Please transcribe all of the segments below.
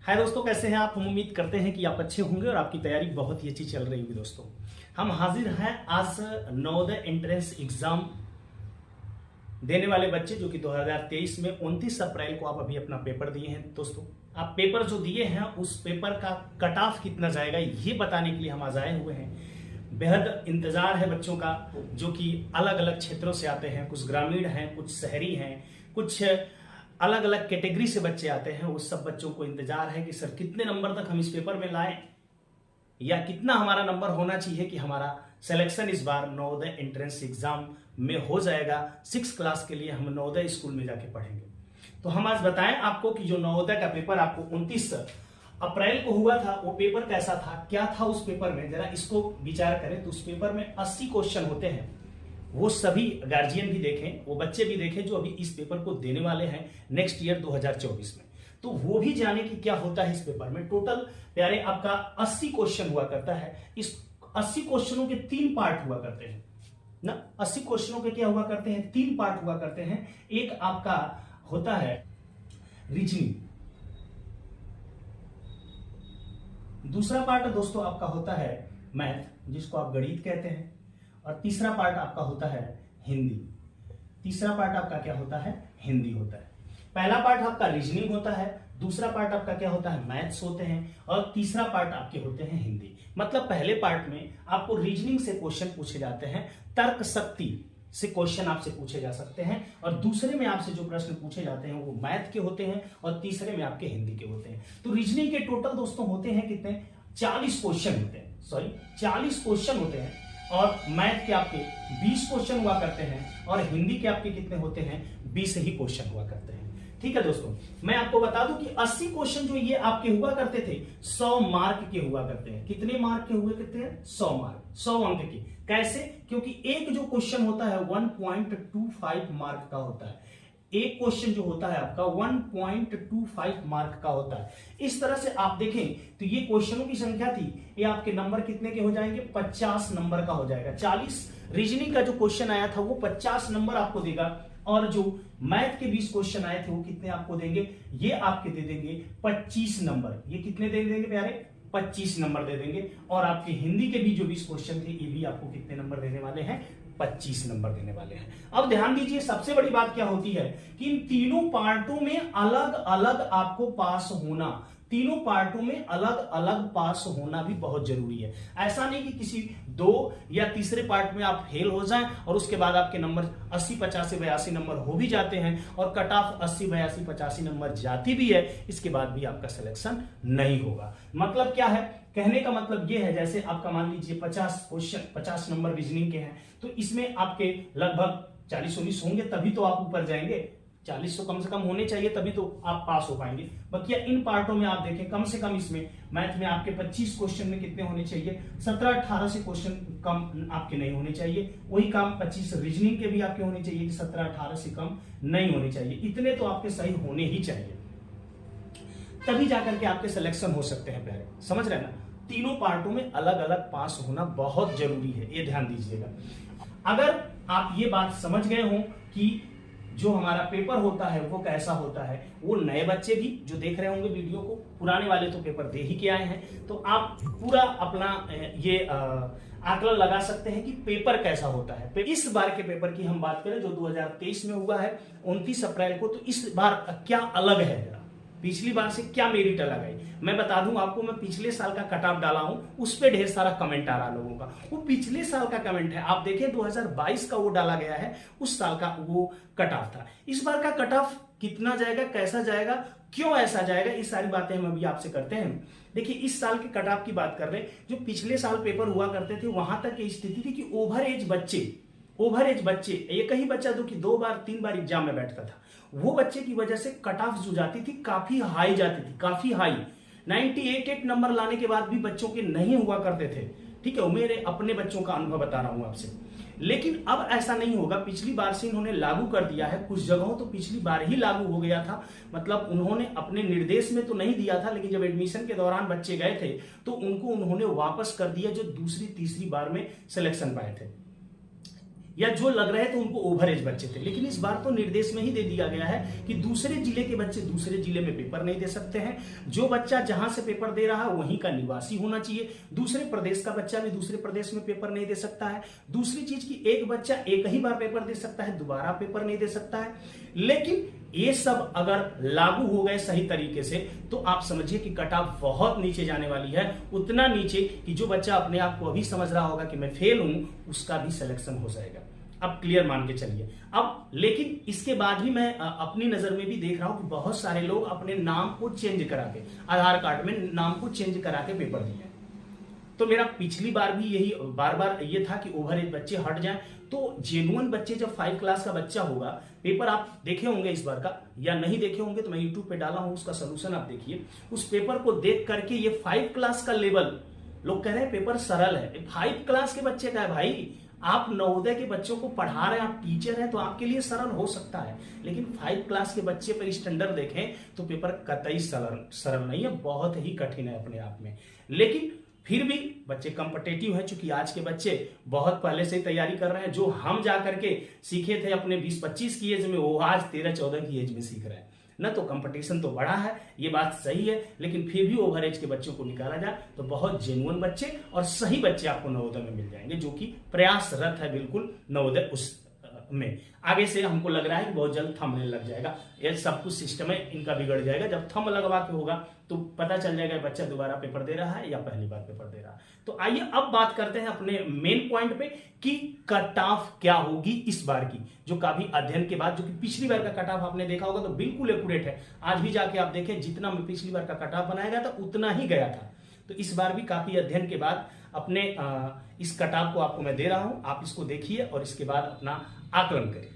हाय दोस्तों, कैसे हैं आप। हम उम्मीद करते हैं कि आप अच्छे होंगे और आपकी तैयारी बहुत ही अच्छी चल रही होगी। दोस्तों, हम हाजिर हैं आज नवोदय एंट्रेंस एग्जाम देने वाले बच्चे जो कि 2023 में 29 अप्रैल को आप अभी अपना पेपर दिए हैं। दोस्तों, आप पेपर जो दिए हैं उस पेपर का कट ऑफ कितना जाएगा ये बताने के लिए हम आज आए हुए हैं। बेहद इंतजार है बच्चों का जो कि अलग अलग क्षेत्रों से आते हैं, कुछ ग्रामीण हैं, कुछ शहरी हैं, कुछ अलग अलग कैटेगरी से बच्चे आते हैं। उस सब बच्चों को इंतजार है कि सर कितने नंबर तक हम इस पेपर में लाएं या कितना हमारा नंबर होना चाहिए कि हमारा सिलेक्शन इस बार नवोदय एंट्रेंस एग्जाम में हो जाएगा। 6 क्लास के लिए हम नवोदय स्कूल में जाके पढ़ेंगे। तो हम आज बताएं आपको कि जो नवोदय का पेपर आपको 29 अप्रैल को हुआ था वो पेपर कैसा था, क्या था उस पेपर में। जरा इसको विचार करें तो उस पेपर में 80 क्वेश्चन होते हैं। वो सभी गार्जियन भी देखें, वो बच्चे भी देखें जो अभी इस पेपर को देने वाले हैं नेक्स्ट ईयर 2024 में, तो वो भी जाने कि क्या होता है इस पेपर में। टोटल प्यारे आपका 80 क्वेश्चन हुआ करता है। इस 80 क्वेश्चनों के 3 पार्ट हुआ करते हैं ना। 80 क्वेश्चनों के क्या हुआ करते हैं, 3 पार्ट हुआ करते हैं। एक आपका होता है रीजनिंग, दूसरा पार्ट दोस्तों आपका होता है मैथ जिसको आप गणित कहते हैं, और तीसरा पार्ट आपका होता है हिंदी। तीसरा पार्ट आपका क्या होता है, हिंदी होता है। पहला पार्ट आपका रीजनिंग होता है, दूसरा पार्ट आपका क्या होता है, मैथ्स होते हैं, और तीसरा पार्ट आपके होते हैं हिंदी। मतलब पहले पार्ट में आपको रीजनिंग से क्वेश्चन पूछे जाते हैं, तर्क शक्ति से क्वेश्चन आपसे पूछे जा सकते हैं, और दूसरे में आपसे जो प्रश्न पूछे जाते हैं वो मैथ के होते हैं, और तीसरे में आपके हिंदी के होते हैं। तो रीजनिंग के टोटल दोस्तों होते हैं कितने, 40 क्वेश्चन होते हैं। सॉरी 40 क्वेश्चन होते हैं, और मैथ के आपके 20 क्वेश्चन हुआ करते हैं, और हिंदी के आपके कितने होते हैं, 20 ही क्वेश्चन हुआ करते हैं। ठीक है दोस्तों, मैं आपको बता दूं कि 80 क्वेश्चन जो ये आपके हुआ करते थे 100 मार्क के हुआ करते हैं। कितने मार्क के हुए करते हैं, 100 मार्क, 100 अंक के। कैसे, क्योंकि एक जो क्वेश्चन होता है 1.25 मार्क का होता है। एक क्वेश्चन जो होता है आपका 1.25 मार्क का होता है। इस तरह से आप देखें तो ये क्वेश्चनों की संख्या थी, ये आपके नंबर कितने के हो जाएंगे, 50 नंबर का हो जाएगा। 40 रीजनिंग का जो क्वेश्चन आया था वो 50 नंबर आपको देगा, और जो मैथ के 20 क्वेश्चन आए थे वो कितने आपको देंगे, ये आपके दे देंगे 25 नंबर। ये कितने दे देंगे प्यारे, 25 नंबर दे देंगे। और आपके हिंदी के भी जो 20 क्वेश्चन थे ये भी आपको कितने नंबर देने वाले हैं, 25 नंबर देने वाले हैं। अब ध्यान दीजिए, सबसे बड़ी बात क्या होती है कि इन तीनों पार्टों में अलग अलग आपको पास होना, तीनों पार्टों में अलग अलग पास होना भी बहुत जरूरी है। ऐसा नहीं कि किसी 2 या तीसरे पार्ट में आप फेल हो जाएं और उसके बाद आपके नंबर 80, 85, 82 नंबर हो भी जाते हैं, और कट ऑफ 80, 82, 85 नंबर जाती भी है, इसके बाद भी आपका सिलेक्शन नहीं होगा। मतलब क्या है, कहने का मतलब यह है, जैसे आपका मान लीजिए 50 क्वेश्चन, 50 नंबर रीजनिंग के हैं, तो इसमें आपके लगभग 40-19 होंगे तभी तो आप ऊपर जाएंगे। 40 तो कम से कम होने चाहिए तभी तो आप पास हो पाएंगे। बाकी इन पार्टों में आप देखें कम से कम इसमें मैथ में आपके 25 क्वेश्चन में कितने होने चाहिए, 17-18 से क्वेश्चन कम आपके नहीं होने चाहिए। वही काम 25 रीजनिंग के भी आपके होने चाहिए कि 17-18 से कम नहीं होने चाहिए। इतने तो आपके सही होने ही चाहिए, तभी जाकर के आपके सिलेक्शन हो सकते हैं प्यारे। समझ रहे हैं ना, तीनों पार्टों में अलग अलग पास होना बहुत जरूरी है, ये ध्यान दीजिएगा। अगर आप ये बात समझ गए हो कि जो हमारा पेपर होता है वो कैसा होता है, वो नए बच्चे भी जो देख रहे होंगे वीडियो को, पुराने वाले तो पेपर दे ही के आए हैं, तो आप पूरा अपना ये आकलन लगा सकते हैं कि पेपर कैसा होता है। इस बार के पेपर की हम बात करें जो 2023 में हुआ है 29 अप्रैल को, तो इस बार क्या अलग है, पिछली बार से क्या मेरिट अलग है मैं बता दूं आपको। मैं पिछले साल का कट ऑफ डाला हूं, उस पे ढेर सारा कमेंट आ रहा लोगों का, वो पिछले साल का कमेंट है। आप देखें 2022 का वो डाला गया है, उस साल का वो कट ऑफ था। इस बार का कट ऑफ कितना जाएगा, कैसा जाएगा, क्यों ऐसा जाएगा, ये सारी बातें हम अभी आपसे करते हैं। देखिए, इस साल के कट ऑफ की बात कर रहे हैं, जो पिछले साल पेपर हुआ करते थे वहां तक की स्थिति थी कि ओवर एज बच्चे, एक ही बच्चा जो कि 2 बार 3 बार एग्जाम में बैठता था, वो बच्चे की वजह से कट ऑफ जो जाती थी काफी हाई जाती थी, काफी हाई। 98 नंबर लाने के बाद भी बच्चों के नहीं हुआ करते थे। ठीक है, मेरे अपने बच्चों का अनुभव बता रहा हूं आपसे। लेकिन अब ऐसा नहीं होगा, पिछली बार से इन्होंने लागू कर दिया है। कुछ जगहों तो पिछली बार ही लागू हो गया था, मतलब उन्होंने अपने निर्देश में तो नहीं दिया था, लेकिन जब एडमिशन के दौरान बच्चे गए थे तो उनको उन्होंने वापस कर दिया जो दूसरी तीसरी बार में सिलेक्शन पाए थे। या जो लग रहे थे उनको ओवर एज बच्चे थे। लेकिन इस बार तो निर्देश में ही दे दिया गया है कि दूसरे जिले के बच्चे दूसरे जिले में पेपर नहीं दे सकते हैं। जो बच्चा जहां से पेपर दे रहा है वहीं का निवासी होना चाहिए। दूसरे प्रदेश का बच्चा भी दूसरे प्रदेश में पेपर नहीं दे सकता है। दूसरी चीज की एक बच्चा एक ही बार पेपर दे सकता है, दोबारा पेपर नहीं दे सकता है। लेकिन ये सब अगर लागू हो गए सही तरीके से तो आप समझिए कि कट ऑफ बहुत नीचे जाने वाली है, उतना नीचे कि जो बच्चा अपने आप को अभी समझ रहा होगा कि मैं फेल हूं उसका भी सिलेक्शन हो जाएगा। अब क्लियर मान के चलिए। अब लेकिन इसके बाद भी मैं अपनी नजर में भी देख रहा हूं कि बहुत सारे लोग अपने नाम को चेंज करा के, आधार कार्ड में नाम को चेंज करा के पेपर दिए। तो मेरा पिछली बार भी यही बार बार ये था कि ओवर एज बच्चे हट जाएं। तो जेन्युइन बच्चे, जब 5 क्लास का बच्चा होगा, पेपर आप देखे होंगे इस बार का, या नहीं देखे होंगे तो मैं यूट्यूब पे डाला हूं, उसका सोल्यूशन आप देखिए। उस पेपर को देख करके ये 5 क्लास का लेवल, लोग कह रहे हैं पेपर सरल है, 5 क्लास के बच्चे का है भाई। आप नवोदय के बच्चों को पढ़ा रहे हैं, आप टीचर हैं, तो आपके लिए सरल हो सकता है। लेकिन 5 क्लास के बच्चे पर स्टैंडर्ड देखें तो पेपर कतई सरल नहीं है, बहुत ही कठिन है अपने आप में। लेकिन फिर भी बच्चे कॉम्पिटिटिव है, चूंकि आज के बच्चे बहुत पहले से ही तैयारी कर रहे हैं। जो हम जा करके सीखे थे अपने 20-25 की एज में, वो आज 13-14 की एज में सीख रहे हैं ना। तो कंपटीशन तो बड़ा है, ये बात सही है। लेकिन फिर भी ओवर एज के बच्चों को निकाला जाए तो बहुत जेन्युइन बच्चे और सही बच्चे आपको नवोदय में मिल जाएंगे, जो कि प्रयासरत है बिल्कुल नवोदय उस में। आगे से हमको लग रहा है कि बहुत जल्द थंबनेल लग जाएगा, ये सब कुछ सिस्टम है इनका बिगड़ जाएगा। जब थंब लगवा के होगा तो पता चल जाएगा बच्चा दोबारा पेपर दे रहा है या पहली बार पेपर दे रहा है। तो आइए अब बात करते हैं अपने मेन पॉइंट पे कि कट ऑफ क्या होगी इस बार की, जो काफी अध्ययन के बाद, जो कि पिछली बार का कट ऑफ आपने देखा होगा तो बिल्कुल एक्यूरेट है। आज भी जाके आप देखें, जितना मैं पिछली बार का कट ऑफ बनाया गया था उतना ही गया था। तो इस बार भी काफी अध्ययन के बाद अपने इस कट ऑफ को आपको मैं दे रहा हूं, आप इसको देखिए और इसके बाद अपना आकलन करें।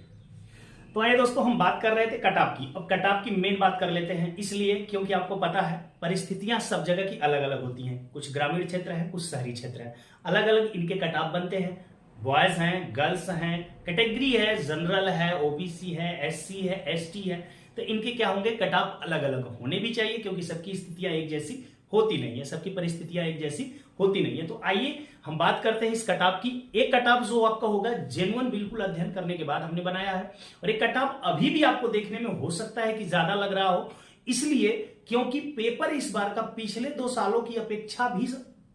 तो आइए दोस्तों, हम बात कर रहे थे कट ऑफ की। अब कट ऑफ की मेन बात कर लेते हैं, इसलिए क्योंकि आपको पता है परिस्थितियां सब जगह की अलग अलग होती हैं। कुछ ग्रामीण क्षेत्र है, कुछ शहरी क्षेत्र है, अलग अलग इनके कट ऑफ बनते हैं। बॉयज हैं, गर्ल्स हैं, कैटेगरी है, जनरल है, ओबीसी है, एससी है, एसटी है। तो इनके क्या होंगे, कट ऑफ अलग अलग होने भी चाहिए, क्योंकि सबकी स्थितियां एक जैसी होती नहीं है, सबकी परिस्थितियां एक जैसी होती नहीं है। तो आइए हम बात करते हैं इस कट ऑफ की। एक कट ऑफ जो आपका होगा जेन्युइन बिल्कुल अध्ययन करने के बाद हमने बनाया है, और एक कट ऑफ अभी भी आपको देखने में हो सकता है कि ज्यादा लग रहा हो, इसलिए क्योंकि पेपर इस बार का पिछले 2 सालों की अपेक्षा भी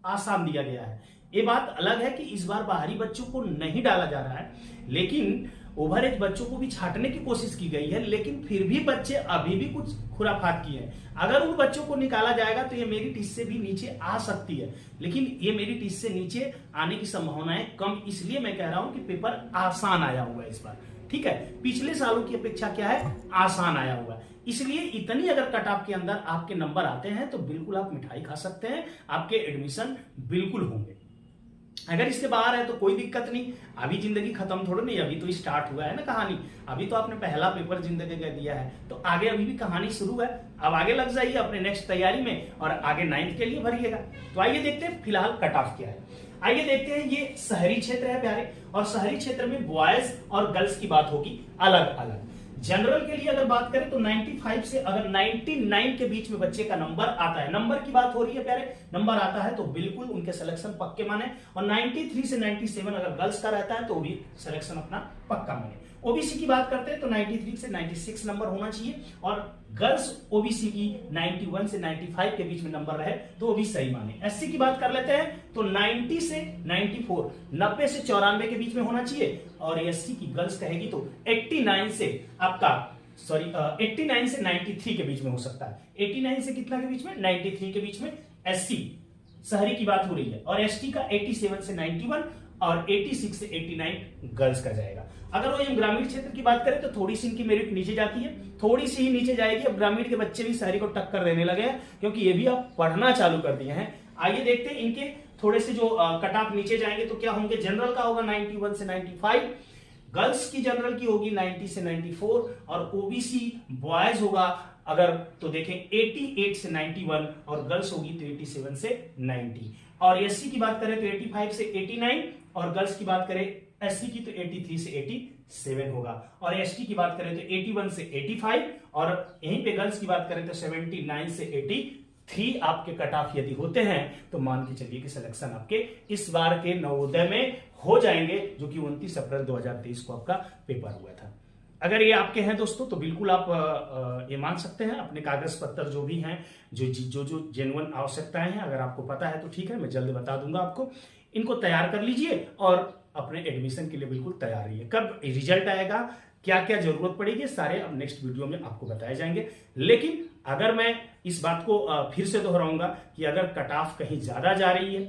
आसान दिया गया है। ये बात अलग है कि इस बार बाहरी बच्चों को नहीं डाला जा रहा है, लेकिन ओवर एज बच्चों को भी छांटने की कोशिश की गई है। लेकिन फिर भी बच्चे अभी भी कुछ खुराफात किए हैं। अगर उन बच्चों को निकाला जाएगा तो ये मेरिट इससे भी नीचे आ सकती है, लेकिन ये मेरिट इससे नीचे आने की संभावनाएं कम, इसलिए मैं कह रहा हूं कि पेपर आसान आया हुआ है इस बार। ठीक है, पिछले सालों की अपेक्षा क्या है, आसान आया हुआ है। इसलिए इतनी अगर कट ऑफ के अंदर आपके नंबर आते हैं तो बिल्कुल आप मिठाई खा सकते हैं, आपके एडमिशन बिल्कुल होंगे। अगर इसके बाहर है तो कोई दिक्कत नहीं, अभी जिंदगी खत्म थोड़ी नहीं, अभी तो स्टार्ट हुआ है ना कहानी। अभी तो आपने पहला पेपर जिंदगी का दिया है, तो आगे अभी भी कहानी शुरू है। अब आगे लग जाइए अपने नेक्स्ट तैयारी में और आगे 9th के लिए भरिएगा। तो आइए देखते हैं फिलहाल कट ऑफ क्या है। आइए देखते हैं, ये शहरी क्षेत्र है प्यारे, और शहरी क्षेत्र में बॉयज और गर्ल्स की बात होगी अलग अलग। जनरल के लिए अगर बात करें तो 95 से अगर 99 के बीच में बच्चे का नंबर आता है, नंबर की बात हो रही है प्यारे, नंबर आता है तो बिल्कुल उनके सिलेक्शन पक्के माने। और 93 से 97 अगर गर्ल्स का रहता है तो भी सिलेक्शन अपना पक्का माने। ओबीसी की बात करते हैं तो 93 से 96 नंबर होना चाहिए, और गर्ल्स ओबीसी की 91 से 95 के बीच में नंबर रहे तो वो भी सही माने। एससी की बात कर लेते हैं तो 90 से 94, 90 से 94 के बीच में होना चाहिए, और एससी की गर्ल्स कहेगी तो 89 से आपका 89 से 93 के बीच में हो सकता है। 89 से कितना के बीच में, 93 के बीच में एससी शहरी की बात हो रही है, और एसटी का 87 से 91 और 86 से 89 गर्ल्स का जाएगा। अगर वो ग्रामीण क्षेत्र की बात करें तो थोड़ी सी इनकी मेरिट नीचे जाती है, थोड़ी सी ही नीचे जाएगी। अब ग्रामीण के बच्चे भी शहरी को टक्कर देने लगे हैं, क्योंकि ये भी आप पढ़ना चालू कर दिए हैं। आइए देखते हैं इनके थोड़े से जो कट ऑफ नीचे जाएंगे तो क्या होंगे। जनरल का होगा 91 से 95, गर्ल्स की जनरल की होगी 90 से 94, और ओबीसी बॉयज होगा अगर तो देखें 88 से 91, और गर्ल्स होगी तो 87 से 90। और एससी की बात करें तो 85 से 89, और गर्ल्स की बात करें एससी की तो 83 से 87 होगा, और एसटी की बात करें तो 81 से 85, और यहीं पे गर्ल्स की बात करें तो 79 से 3 आपके कट ऑफ यदि होते हैं तो मान के चलिए कि सिलेक्शन आपके इस बार के नवोदय में हो जाएंगे, जो कि 29 अप्रैल 2023 को आपका पेपर हुआ था। अगर ये आपके हैं दोस्तों तो बिल्कुल आप ये मान सकते हैं अपने कागज पत्र जो भी हैं, जो जेन्युइन आवश्यकताएं हैं, अगर आपको पता है तो ठीक है, मैं जल्द बता दूंगा आपको। इनको तैयार कर लीजिए और अपने एडमिशन के लिए बिल्कुल तैयार रहिए। कब रिजल्ट आएगा, क्या क्या जरूरत पड़ेगी, सारे अब नेक्स्ट वीडियो में आपको बताए जाएंगे। लेकिन अगर मैं इस बात को फिर से दोहराऊंगा कि अगर कट ऑफ कहीं ज्यादा जा रही है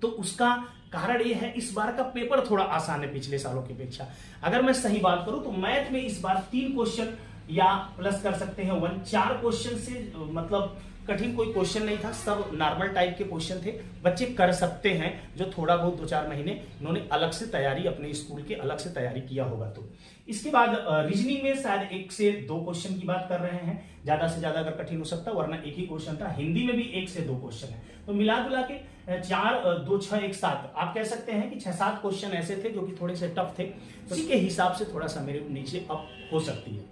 तो उसका कारण यह है इस बार का पेपर थोड़ा आसान है पिछले सालों की अपेक्षा। अगर मैं सही बात करूं तो मैथ में इस बार 3 क्वेश्चन या प्लस कर सकते हैं 4 क्वेश्चन से मतलब कठिन कोई क्वेश्चन नहीं था, सब नॉर्मल टाइप के क्वेश्चन थे, बच्चे कर सकते हैं जो थोड़ा बहुत 2-4 महीने इन्होंने अलग से तैयारी अपने स्कूल के अलग से तैयारी किया होगा। तो इसके बाद रीजनिंग में शायद 1 से 2 क्वेश्चन की बात कर रहे हैं, ज्यादा से ज्यादा अगर कठिन हो सकता वरना 1 ही क्वेश्चन था। हिंदी में भी 1 से 2 क्वेश्चन है, तो मिला जुला के 4, 2, 6, 1, 7 आप कह सकते हैं कि 6-7 क्वेश्चन ऐसे थे जो कि थोड़े से टफ थे, उसी के हिसाब से थोड़ा सा मेरे नीचे अप हो सकती है।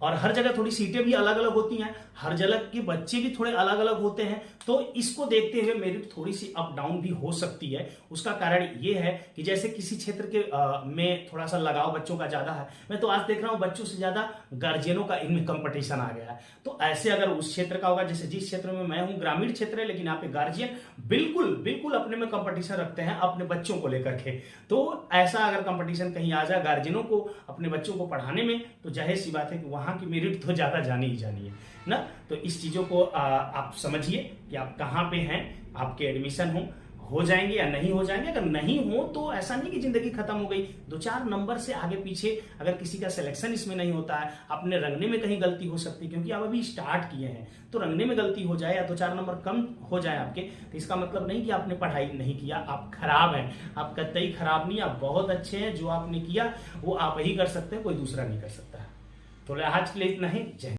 और हर जगह थोड़ी सीटें भी अलग अलग होती हैं, हर जगह के बच्चे भी थोड़े अलग अलग होते हैं, तो इसको देखते हुए मेरिट थोड़ी सी अप डाउन भी हो सकती है। उसका कारण ये है कि जैसे किसी क्षेत्र के में थोड़ा सा लगाव बच्चों का ज्यादा है, मैं तो आज देख रहा हूं बच्चों से ज्यादा गार्जियनों का इनमें कंपटीशन आ गया है। तो ऐसे अगर उस क्षेत्र का होगा, जैसे जिस क्षेत्र में मैं हूं ग्रामीण क्षेत्र है, लेकिन यहाँ पे गार्जियन बिल्कुल बिल्कुल अपने में कंपटीशन रखते हैं अपने बच्चों को लेकर के, तो ऐसा अगर कंपटीशन कहीं आ जाए गार्जियनों को अपने बच्चों को पढ़ाने में, तो जाहिर सी बात है कि वहां की मेरिट तो ज्यादा जानी ही जानी है ना। तो इस चीजों को आप समझिए कि आप कहां पे हैं, आपके एडमिशन हो जाएंगे या नहीं हो जाएंगे। अगर नहीं हो तो ऐसा नहीं कि जिंदगी खत्म हो गई, 2-4 नंबर से आगे पीछे अगर किसी का सिलेक्शन इसमें नहीं होता है, अपने रंगने में कहीं गलती हो सकती है, क्योंकि आप अभी स्टार्ट किए हैं, तो रंगने में गलती हो जाए या 2-4 नंबर कम हो जाए आपके, तो इसका मतलब नहीं कि आपने पढ़ाई नहीं किया, आप खराब हैं। आप कतई खराब नहीं, आप बहुत अच्छे हैं। जो आपने किया वो आप ही कर सकते हैं, कोई दूसरा नहीं कर सकता है। तो आज के लिए इतना ही। जय